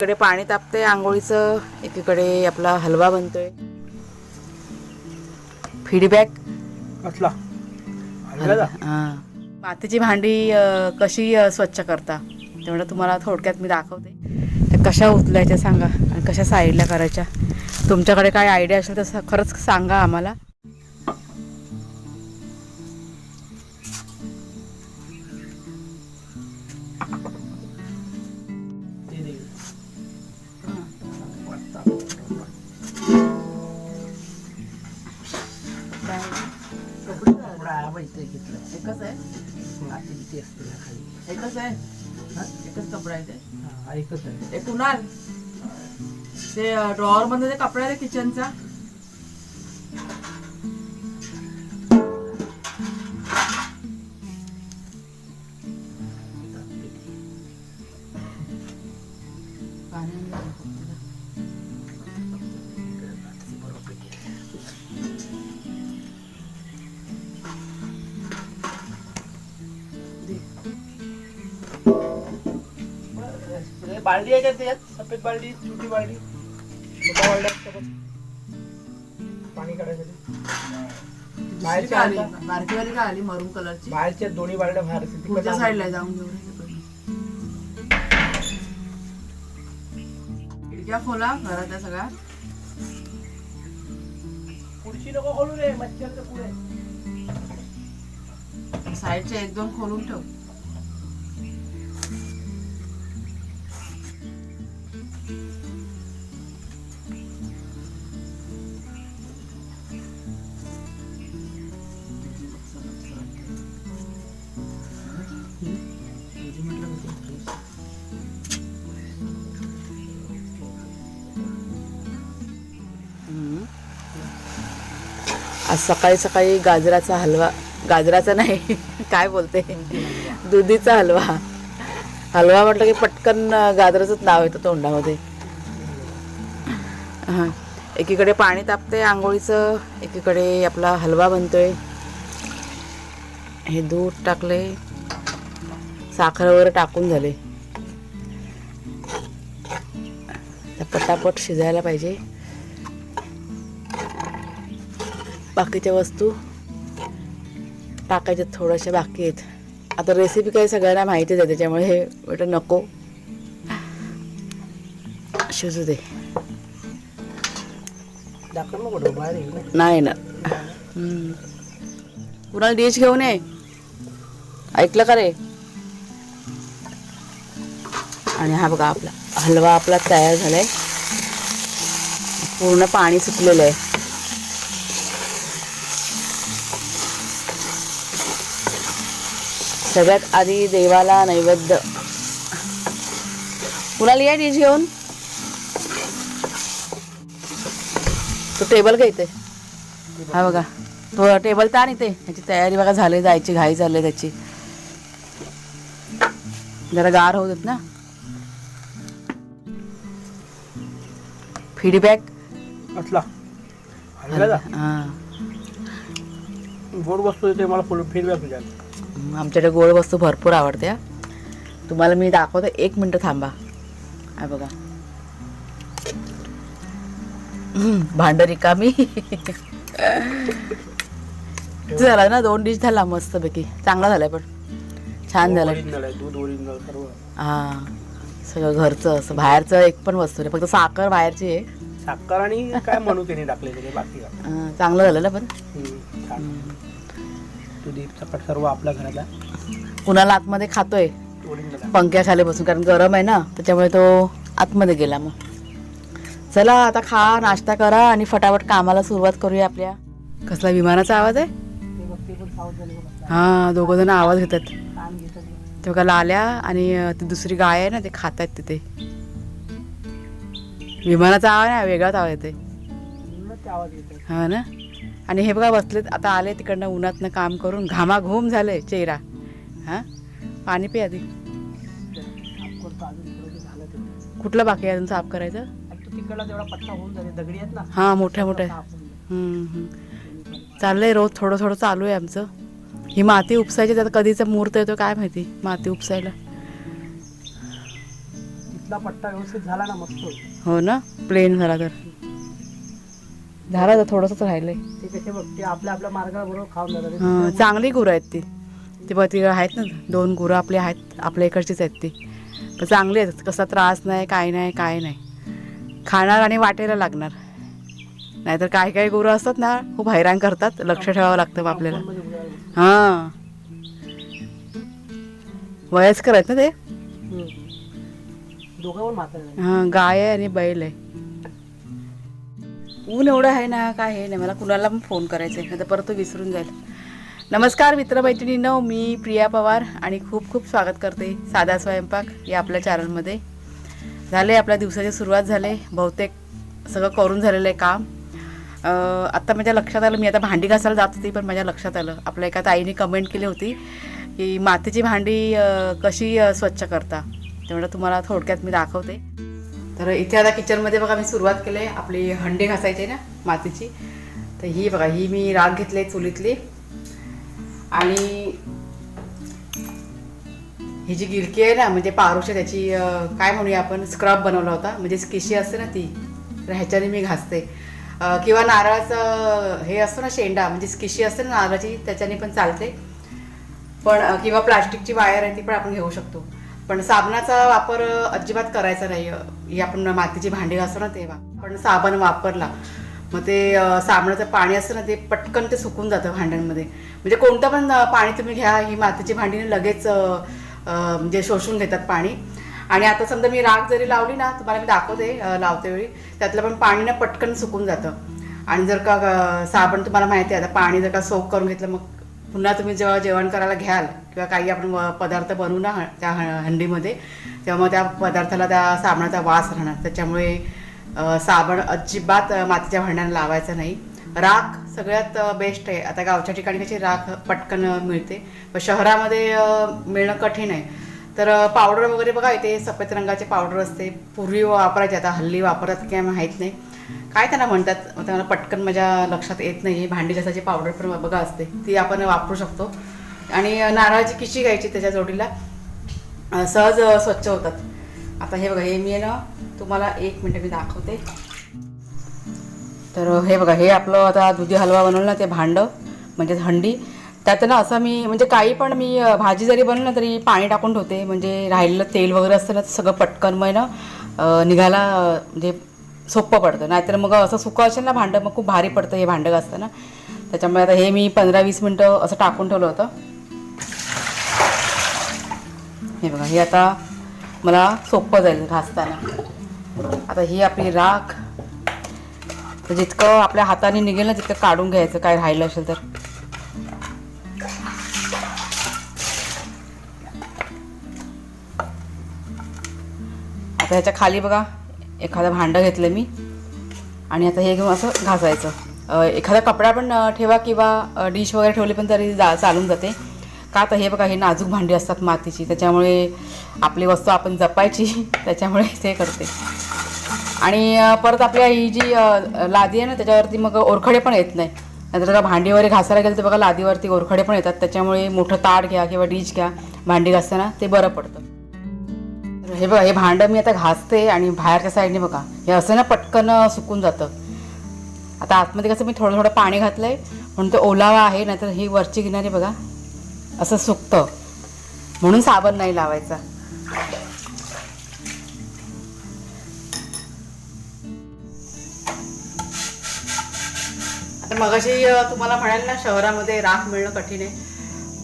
इकडे पाणी तापते आंघोळीचं, एकीकडे आपला हलवा बनतोय. फीडबॅक कसला मातीची भांडी कशी स्वच्छ करता तेवढं तुम्हाला थोडक्यात मी दाखवते. त्या कशा उचलायच्या सांगा आणि कशा साईडला करायच्या. तुमच्याकडे काय आयडिया असेल तर खरंच सांगा आम्हाला. एकच आहे, एकच आहे, एकच कपडा आहे ते, एकच आहे. एक कुणाल ते ड्रॉवर मध्ये ते कपडा आहे किचनचा. बाल्टी आहे का त्यात? सफेद बाल्टी, छोटी बाल्टी, मोठ्या बाल्ट्या पाणी काढायसाठी. बाहेरची आली, बारकीवाली का आली मरून कलरची. बाहेरच्या दोन्ही बाल्ट्या बाहेर असतील. पुढच्या साईडला जाऊन घेऊन खिडक्या खोला घरातल्या सगळ्या. पुढची नको खोलू रे, मच्छरचं पुढे. साईडच्या एक दोन खोलून ठेव. आज सकाळी सकाळी गाजराचा हलवा, गाजराचा नाही काय बोलते, दुधीचा हलवा. हलवा म्हटलं की पटकन गाजराचंच नाव येतं तोंडामध्ये. हां, एकीकडे पाणी तापते आंघोळीचं, एकीकडे आपला हलवा बनतोय. हे दूध टाकले, साखर वगैरे टाकून झाले. पटापट शिजायला पाहिजे. बाकीच्या वस्तू टाकायच्या थोड्याशा बाकी आहेत. आता रेसिपी काही सगळ्यांना माहितीच आहे, त्याच्यामुळे हे बेटा नको शिजू दे. नाही ना, कुणाला डिश घेऊन ये, ऐकलं का रे. आणि हा बघा आपला हलवा आपला तयार झालाय. पूर्ण पाणी सुटलेलं आहे. सगळ्यात आधी देवाला नैवेद्य. कुणाला या डिश घेऊन. तो टेबल घ्यायचे, हा बघा तो टेबल ताण इथे. ह्याची तयारी बघा झाली, जायची घाई झाली त्याची. जरा गार होत आहेत ना. फीडबॅक असला हां, गोड वस्तू येते मला फीडबॅक तुझ्या. आमच्याकडे गोड वस्तू भरपूर आवडते. तुम्हाला मी दाखवते, 1 मिनिट थांबा. हा बघा भांड रिकामी. झाला ना, 2 डिश झाला मस्तपैकी. चांगला झालाय, पण छान झालाय. दूध ओरिजिनल सर्व. हा, सगळं घरचं असं. बाहेरचं एक पण वस्तू नाही, फक्त साखर बाहेरची आहे. साखर आणि काय म्हणू त्याने टाकले बाकी. चांगलं झालं ना, पण चपाट सर्व आपल्या घराला. कुणाला आतमध्ये खातोय पंख्याखाली बसून, कारण गरम आहे ना, त्याच्यामुळे तो आतमध्ये गेला. मग चला आता खा, नाश्ता करा आणि फटाफट कामाला सुरुवात करूया आपल्या. कसला विमानाचा आवाज आहे. हा, 2 जण आवाज घेतात. ते बघा लाल्या आणि ती दुसरी गाय आहे ना, ते खात आहेत तिथे. विमानाचा आवाज नाही, वेगळाच आवाज येते. हा ना. आणि हे बघा बसलेत, आता आले तिकडनं उन्हातनं काम करून, घामाघूम झाले चेहरा. हां, पाणी पे आधी. कुठलं बाकी आहे अजून साफ करायचं. हां, मोठ्या मोठ्या. चाललंय रोज थोडं थोडं चालू आहे आमचं. ही माती उपसायची, त्यात कधीचा मुहूर्त येतो काय माहिती माती उपसायला. आतला पट्टा व्यवस्थित झाला ना मस्त होईल. हो ना, प्लेन झाला तर झाला तर थोडंसंच राहिलंय. ते कसे बघ ते आपल्या आपल्या मार्गाला बरोबर खाऊन जातात. हां, चांगली गुरं आहेत ती. ती बघ ती आहेत ना, 2 गुरं आपली आहेत, आपल्या इकडचीच आहेत ती. पण चांगली आहेत, कसा त्रास नाही, काय नाही, काय नाही. खाणार आणि वाटेला लागणार. नाहीतर काही काही गुरं असतात ना, खूप हैराण करतात. लक्ष ठेवावं लागतं मग आपल्याला. हां, वयस्कर आहेत ना ते. दोघं पण म्हातारे. हां, गाय आहे आणि बैल आहे. ऊन एवढं आहे ना, काय हे नाही. मला कुणाला पण फोन करायचा आहे, आता परत तो विसरून जाईल. नमस्कार मित्रमैत्रिणींनो, मी प्रिया पवार आणि खूप खूप स्वागत करते साधा स्वयंपाक या आपल्या चॅनलमध्ये. झाले आपल्या दिवसाची सुरुवात झाले, बहुतेक सगळं करून झालेलं आहे काम. आत्ता माझ्या लक्षात आलं, मी आता भांडी घासायला जात होती, पण माझ्या लक्षात आलं, आपल्या एका ताईने कमेंट केली होती की मातीची भांडी कशी स्वच्छ करता. त्यामुळे तुम्हाला थोडक्यात मी दाखवते. तर इथे आता किचनमध्ये बघा मी सुरुवात केली आहे. आपली हंडी घासायची ना मातीची, तर ही बघा, ही मी राख घेतली चुलीतली. आणि ही जी गिलकी आहे ना, म्हणजे पारोशा, त्याची काय म्हणूया आपण, स्क्रब बनवला होता. म्हणजे किशी असते ना ती, तर ह्याच्याने मी घासते. किंवा नारळाचं हे असतं ना शेंडा, म्हणजे किशी असते ना नारळाची, त्याच्याने पण चालते. पण किंवा प्लास्टिकची वायर आहे ती पण आपण घेऊ शकतो. पण साबणाचा वापर अजिबात करायचा नाही. ही आपण मातीची भांडी घासतो ना तेव्हा पण साबण वापरला, मग ते साबणाचं पाणी असतं ना, ते पटकन ते सुकून जातं भांड्यांमध्ये. म्हणजे कोणतं पण पाणी तुम्ही घ्या, ही मातीची भांडीने लगेच म्हणजे शोषून घेतात पाणी. आणि आता समजा मी राख जरी लावली ना, तुम्हाला मी दाखवते लावते वेळी, त्यातलं पण पाणी ना पटकन सुकून जातं. आणि जर का साबण तुम्हाला माहिती आहे, आता पाणी जर का सोक करून घेतलं, मग पुन्हा तुम्ही जेव्हा जेवण करायला घ्याल किंवा काही आपण पदार्थ बनवू ना त्या हंडीमध्ये, तेव्हा मग त्या पदार्थाला त्या साबणाचा वास राहणार. त्याच्यामुळे साबण अजिबात मातीच्या भांड्यांना लावायचा नाही. राख सगळ्यात बेस्ट आहे. आता गावच्या ठिकाणी कशी राख पटकन मिळते, पण शहरामध्ये मिळणं कठीण आहे. तर पावडर वगैरे बघा, इथे सफेद रंगाचे पावडर असते, पूर्वी वापरायचे, आता हल्ली वापरतात काय माहीत नाही, काय त्यांना म्हणतात, मला पटकन माझ्या लक्षात येत नाही. भांडी घासायची पावडर पण बघा असते, ती आपण वापरू शकतो. आणि नारळाची किशी घ्यायची, त्याच्या जोडीला सहज स्वच्छ होतात. आता हे बघा, हे मी आहे ना, तुम्हाला 1 मिनिट मी दाखवते. तर हे बघा, हे आपलं आता दुधी हलवा बनवलं ना, ते भांडं म्हणजे हंडी. त्यात ना असं मी म्हणजे काही पण मी भाजी जरी बनवलं ना, तरी पाणी टाकून ठेवते. म्हणजे राहिलेलं तेल वगैरे असतं ना, सगळं पटकन मग ना निघायला म्हणजे सोपं पडतं. नाहीतर मग असं सुकं असेल ना भांडं, मग खूप भारी पडतं हे भांडं घासताना. त्याच्यामुळे आता हे मी 15-20 मिनटं असं टाकून ठेवलं होतं. हे बघा, हे आता मला सोपं जाईल घासताना. आता ही आपली राख, तर जितकं आपल्या हाताने निघेल ना तितकं काढून घ्यायचं, काय राहिलं असेल तर. आता ह्याच्या खाली बघा एखादं भांडं घेतलं मी, आणि आता हे घेऊन असं घासायचं. एखादा कपडा पण ठेवा किंवा डिश वगैरे ठेवली पण तरी चालून जाते. का तर हे बघा, हे नाजूक भांडी असतात मातीची, त्याच्यामुळे आपली वस्तू आपण जपायची, त्याच्यामुळे ते करते. आणि परत आपल्या ही जी लादी आहे ना, त्याच्यावरती मग ओरखडे पण येत नाही. नंतर का भांडी वगैरे घासायला गेलं तर बघा लादीवरती ओरखडे पण येतात. त्याच्यामुळे मोठं ताट घ्या किंवा डिश घ्या भांडी घासताना, ते बरं पडतं. हे बघा, हे भांडं मी आता घासते आणि बाहेरच्या साईडने बघा हे असं ना पटकन सुकून जातं. आता आतमध्ये कसं मी थोडं थोडं पाणी घातलं आहे म्हणून ते ओलावा आहे, नाहीतर ही वरची किनारी बघा असं सुकतं, म्हणून साबण नाही लावायचा. आता मगाशी तुम्हाला म्हणाल ना, शहरामध्ये राख मिळणं कठीण आहे,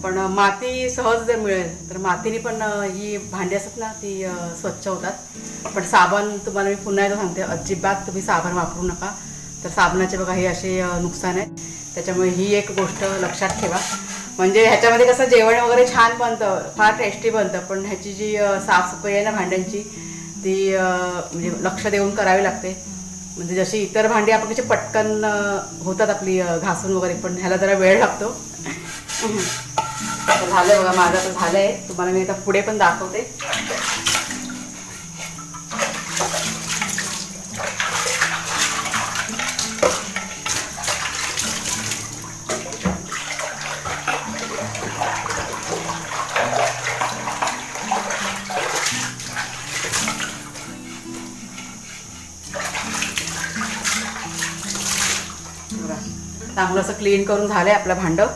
पण माती सहज जर मिळेल तर मातीने पण ही भांडी असतात ना ती स्वच्छ होतात. पण साबण तुम्हाला मी पुन्हा एकदा सांगते, अजिबात तुम्ही साबण वापरू नका. तर साबणाचे बघा हे असे नुकसान आहेत. त्याच्यामुळे ही एक गोष्ट लक्षात ठेवा. म्हणजे ह्याच्यामध्ये कसं जेवण वगैरे छान बनतं, फार टेस्टी बनतं, पण ह्याची जी साफसफाई आहे ना भांड्यांची, ती म्हणजे लक्ष देऊन करावी लागते. म्हणजे जशी इतर भांडी आपण कशी पटकन होतात आपली घासून वगैरे, पण ह्याला जरा वेळ लागतो. झालं बघा, माझं तर झालं आहे. तुम्हाला मी आता पुढे पण दाखवते. बघा चांगलं असं क्लीन करून झालं आहे आपलं भांडं.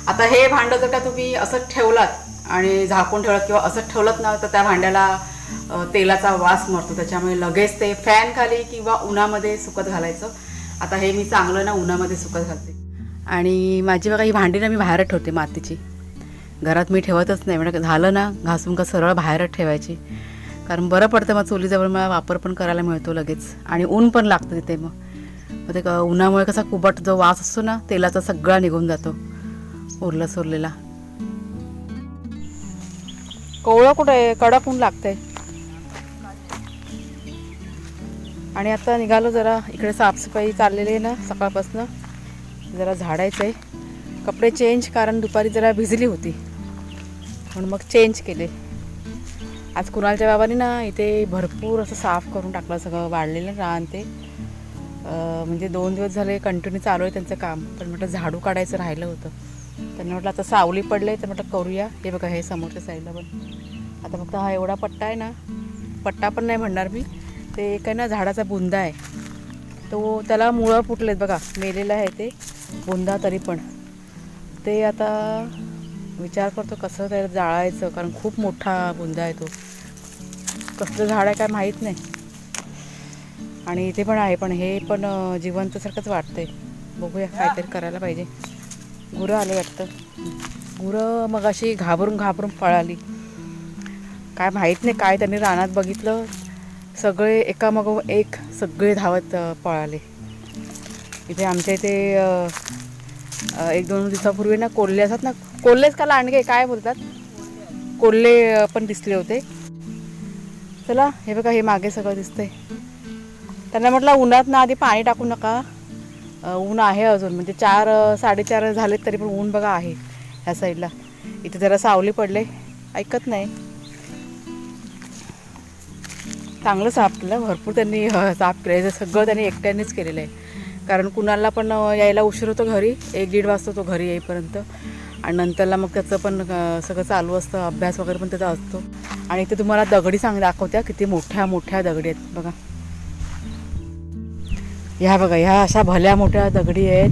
आता हे भांडं जर का तुम्ही असंच ठेवलात आणि झाकून ठेवलात किंवा असंच ठेवलात ना तर त्या भांड्याला तेलाचा वास मरतो. त्याच्यामुळे लगेच ते फॅन खाली किंवा उन्हामध्ये सुकत घालायचं. आता हे मी चांगलं ना उन्हामध्ये सुकत घालते. आणि माझी बघा ही भांडी ना मी बाहेरच ठेवते मातीची. घरात मी ठेवतच नाही. म्हणजे झालं ना घासून का सरळ बाहेरच ठेवायची. कारण बरं पडतं मग चुलीजवळ मला वापर पण करायला मिळतो लगेच. आणि ऊन पण लागतं तिथे. मग ते उन्हामुळे कसा कुबट जो वास असतो ना तेलाचा सगळा निघून जातो उरला सोरलेला. कोवळं कुठं आहे, कडक ऊन लागतंय. आणि आता निघालो जरा इकडे साफसफाई चाललेली आहे ना सकाळपासून. जरा झाडायचं आहे. कपडे चेंज कारण दुपारी जरा भिजली होती म्हणून मग चेंज केले. आज कुणालच्या बाबांनी ना इथे भरपूर असं साफ करून टाकलं. सगळं वाढलेलं रान ते. म्हणजे 2 दिवस झाले कंटिन्यू चालू आहे त्यांचं काम. पण म्हटलं झाडू काढायचं राहिलं होतं. त्यांना म्हटलं आता सावली पडले तर म्हटलं करूया. हे बघा हे समोरच्या साईडला पण आता फक्त हा एवढा पट्टा आहे ना. पट्टा पण नाही म्हणणार मी. ते एक आहे ना झाडाचा बुंदा आहे तो. त्याला मुळं फुटलेत बघा. मेलेलं आहे ते बुंदा तरी पण. ते आता विचार करतो कसं त्याला जाळायचं कारण खूप मोठा बुंदा आहे तो. कसलं झाड आहे काय माहीत नाही. आणि इथे पण आहे पण हे पण जिवंतसारखंच वाटतंय. बघूया काहीतरी करायला पाहिजे. गुरं आले वाटतं. गुरं मग अशी घाबरून पळाली. काय माहीत नाही काय त्यांनी रानात बघितलं. सगळे एकामागोमाग एक सगळे धावत पळाले. इथे आमच्या इथे 1-2 दिवसापूर्वी ना कोल्हे असतात ना. कोल्हेच का लांडगे काय बोलतात. कोल्हे पण दिसले होते. चला हे बघा हे मागे सगळं दिसतंय. त्यांना म्हटलं उन्हात ना आधी पाणी टाकू नका. ऊन आहे अजून म्हणजे 4-4:30 झालेत तरी पण ऊन बघा आहे ह्या साईडला. इथे जरा सावली पडले. ऐकत नाही. चांगलं साफ केलं. भरपूर त्यांनी साफ केलं. सगळं त्यांनी एकट्यानेच केलेलं आहे. कारण कुणाला पण यायला उशीर होतो घरी. 1-1:30 वाजता तो घरी येईपर्यंत. आणि नंतरला मग त्याचं पण सगळं चालू असतं. अभ्यास वगैरे पण त्याचा असतो. आणि इथे तुम्हाला दगडी दाखवत्या किती मोठ्या मोठ्या दगडी आहेत बघा. ह्या बघा ह्या अशा भल्या मोठ्या दगडी आहेत.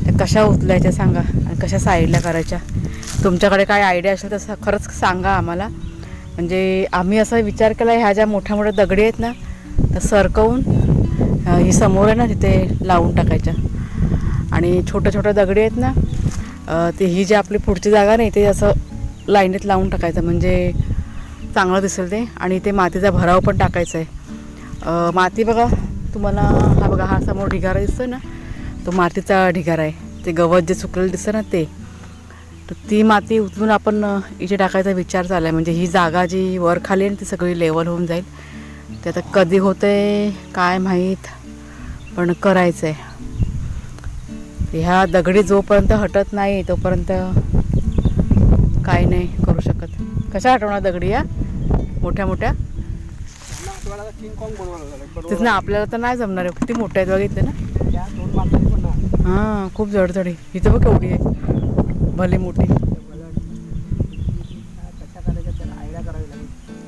त्या कशा उचलायच्या सांगा आणि कशा साईडला करायच्या. तुमच्याकडे काय आयडिया असेल तर खरंच सांगा आम्हाला. म्हणजे आम्ही असा विचार केला ह्या ज्या मोठ्या मोठ्या दगडी आहेत ना तर सरकवून ही समोर आहे ना तिथे लावून टाकायच्या. आणि छोट्या छोट्या दगडी आहेत ना ते ही जी आपली पुढची जागा नाही ते असं लाईनीत लावून टाकायचं म्हणजे चांगलं दिसेल ते. आणि ते मातीचा भराव पण टाकायचा आहे. माती बघा तुम्हाला हा बघा हा समोर ढिगारा दिसतो ना तो मातीचा ढिगारा आहे. ते गवत जे सुकलेलं दिसतं ना ते. तर ती माती उचलून आपण इथे टाकायचा विचार चालला आहे. म्हणजे ही जागा जी वर खाली आहे ती सगळी लेवल होऊन जाईल. ते आता कधी होतंय काय माहीत पण करायचं आहे. ह्या दगडी जोपर्यंत हटत नाही तोपर्यंत काय नाही करू शकत. कशा हटवणार दगडी या मोठ्या मोठ्या. तेच ना आपल्याला तर नाही जमणार आहे. किती मोठ्या आहेत बघितलं ना. हां खूप जडजडी. इथं बघ केवढी आहे भले मोठी.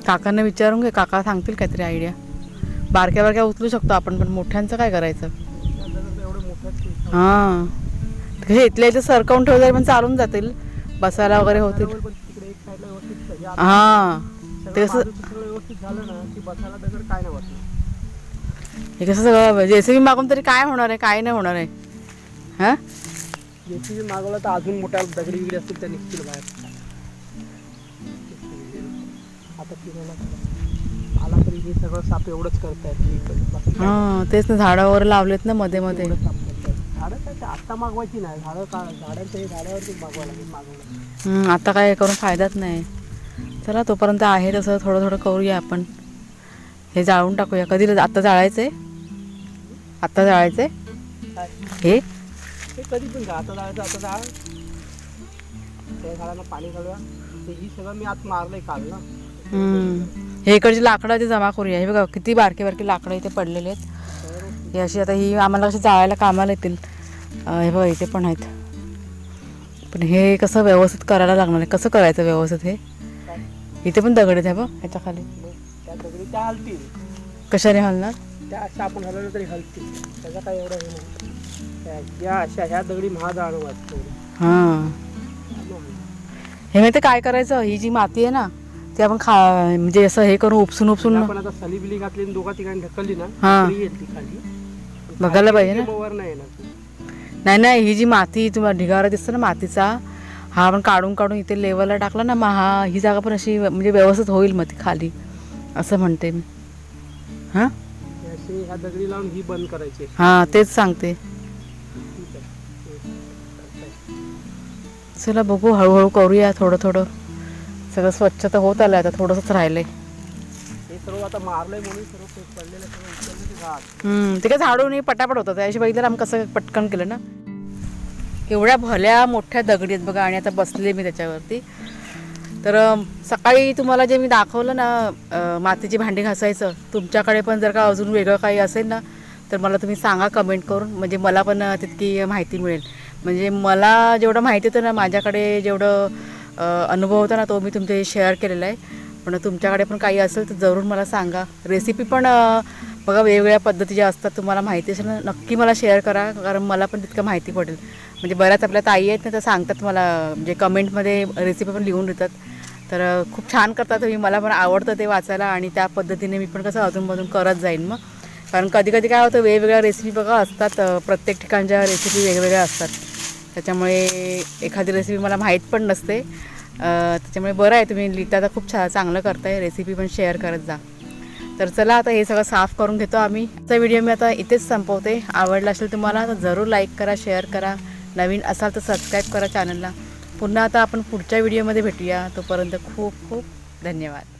काकांना विचारून घे. काका सांगतील काहीतरी आयडिया. बारक्या बारक्या उचलू शकतो आपण पण मोठ्यांचं काय करायचं. हां हे इथल्या इथे सरकवून ठेवलं पण चालून जातील. बसायला वगैरे होतील. हां ते कसं हे कसं सगळं जेसीबी मागून तरी काय होणार आहे काय नाही होणार आहे. हां जेसीबी मागवला तर अजून मोठ्या दगडी बिगडी असतील त्या निघतील बाहेर. आता फिरायला आला तरी हे सगळं साप एवढंच करतायत. हां तेच ना झाडं वगैरे लावलेत ना मध्ये मध्ये. झाडं काय ते आत्ता मागवायची नाही. झाडांचं हे झाडावरतीच मागवायला मागवलं. आता काय करून फायदाच नाही. चला तोपर्यंत आहे तसं थोडं थोडं करूया आपण. हे जाळून टाकूया. कधी आत्ता जाळायचं आहे. आत्ता जाळायचं आहे हे कधी पण जा. आता जायचं आता जाळ. त्या झाडांना पाणी घालूया. ही सगळं मी आत मारलंय काल ना. हे इकडची लाकडं ते जमा करूया. हे बघा किती बारके बारके लाकडं इथे पडलेले आहेत. हे अशी आता ही आम्हाला कशी जाळायला कामाला येतील. हे बघा इथे पण आहेत. पण हे कसं व्यवस्थित करायला लागणार आहे. कसं करायचं व्यवस्थित हे. इथे पण दगड आहेत बघ ह्याच्या खाली. त्या दगडी त्या हलतील. कशाने हलणार. त्या असं आपण हलवलं तरी हलतील. त्याचा काय एवढं हे नाही. या अशा ह्या दगडी महाजाण वाटतो. हां हे माहिती काय करायचं, ही जी माती आहे ना ती आपण म्हणजे असं हे करून उपसून उपसून आपण आता सली बिली घातली आणि दोघा ठिकाणी ढकलली ना हां. तरी येईल ती खाली. बघायला पाहिजे ना. वर नाही येणार ती. नाही नाही ही जी माती तुम्हाला ढिगारा दिसतो ना मातीचा, हा आपण काढून काढून इथे लेवलला टाकला ना मग हा ही जागा पण अशी म्हणजे व्यवस्थित होईल मग ती खाली, असं म्हणते मी. हां अशी ह्या दगडी लावून ही बंद करायची. हां तेच सांगते. ठीक आहे. चला बघू हळूहळू करूया थोडं थोडं. सगळं स्वच्छ तर होत आलं, आता थोडंसंच राहिलंय. हे सर्व आता मारलंय म्हणून सर्व पडलेलं सगळं उचललं ते झाड. ते काय झाडून हे पटापट होतं, त्याशी बघितलं आम्ही कसं पटकन केलं ना. एवढ्या भल्या मोठ्या दगडी आहेत बघा आणि आता बसले मी त्याच्यावरती. तर सकाळी तुम्हाला जे मी दाखवलं ना मातीची भांडी घासायचं, तुमच्याकडे पण जर का अजून वेगळं काही असेल ना तर मला तुम्ही सांगा कमेंट करून, म्हणजे मला पण तितकी माहिती मिळेल. म्हणजे मला जेवढं माहिती होतं ना, माझ्याकडे जेवढं अनुभव होता ना तो मी तुमच्याशी शेअर केलेला आहे. पण तुमच्याकडे पण काही असेल तर जरूर मला सांगा. रेसिपी पण बघा वेगवेगळ्या पद्धती ज्या असतात तुम्हाला माहिती असेल ना नक्की मला शेअर करा, कारण मला पण तितकं माहिती पडेल. म्हणजे बऱ्याच आपल्या ताई आहेत ना त्या सांगतात मला, म्हणजे कमेंटमध्ये रेसिपी पण लिहून देतात. तर खूप छान करतात तुम्ही, मला पण आवडतं ते वाचायला आणि त्या पद्धतीने मी पण कसं अधूनमधून करत जाईन मग. कारण कधी कधी काय होतं वेगवेगळ्या रेसिपी बघा असतात, प्रत्येक ठिकाणच्या रेसिपी वेगवेगळ्या असतात. त्याच्यामुळे एखादी रेसिपी मला माहीत पण नसते. त्याच्यामुळे बरं आहे तुम्ही लिहिता तर खूप चांगलं करताय, रेसिपी पण शेअर करत जा. तर चला आता हे सगळं साफ करून घेतो आम्ही. आजचा व्हिडिओ मी आता इथेच संपवते. आवडला असेल तुम्हाला तर जरूर लाईक करा, शेअर करा. नवीन असाल तर सबस्क्राईब करा चॅनलला. पुन्हा आता आपण पुढच्या व्हिडिओमध्ये भेटूया. तोपर्यंत खूप खूप धन्यवाद.